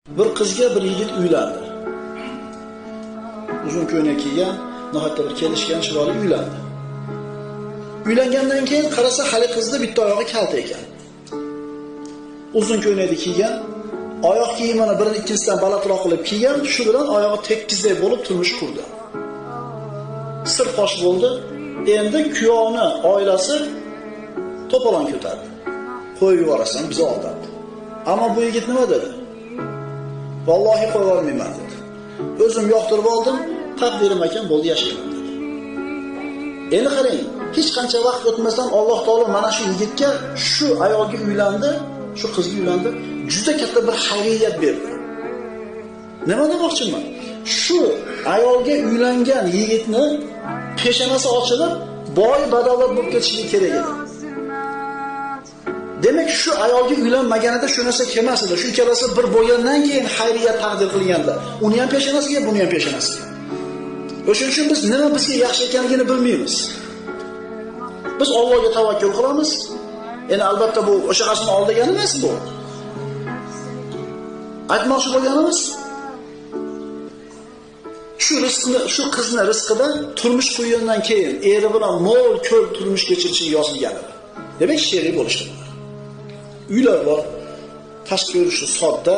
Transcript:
Bir qizga bir yigit uylandi. Uzun ko'ylak kiygan, nihoyatda bir kelishgan chiroyli uylandi. Uylangandan keyin qarasa hali qizda bitta oyog'i kalta ekan. Uzun ko'ylakni kiygan, oyoq kiyimini birini ikkinchisidan balandroq qilib kiygan, shu bilan oyog'i tekkizdek bo'lib turmush qurdi. Sir fosh bo'ldi. Endi kuyovni oilasi to'polon ko'tardi. Qo'yib yuborasan, bizni aldadi. Ammo bu yigit nima dedi? Vallohi qo'yib olmayman dedi. O'zim yoqtirib oldim, taqdirim ekan, bo'ldi yashayman dedi. Endi qarang, hech qancha vaqt o'tmasdan Alloh taolo mana shu yigitga, shu ayolga uylandi, shu qizga uylandi, juda katta bir xayriyat berdi. Nima demoqchiman? Shu ayolga uylangan yigitni peshonasi ochilib, boy badavlat bo'lib ketishligi kerak edi. Demak, shu ayolga uylanmaganida shu narsa kelmas edi. Shu ikkalasi bir bo'lgandan keyin xayriyat taqdir qilganda, uni ham peshonasiga, buni ham peshonasiga. O'shuning uchun biz nima bizga yaxshi ekanligini bilmaymiz. Biz Allohga tavakkul qilamiz. Endi albatta bu o'sha qasmni ol degani emas bu. Aytmoqchi bo'lganimiz shu rizqni, shu qizni rizqida turmush qurgandan keyin eri bilan mo'l ko'l turmush kechirishi yozilgan edi. Demak, she'riy bo'lishdi. Uylar bor, tashqi ko'rinishi sodda,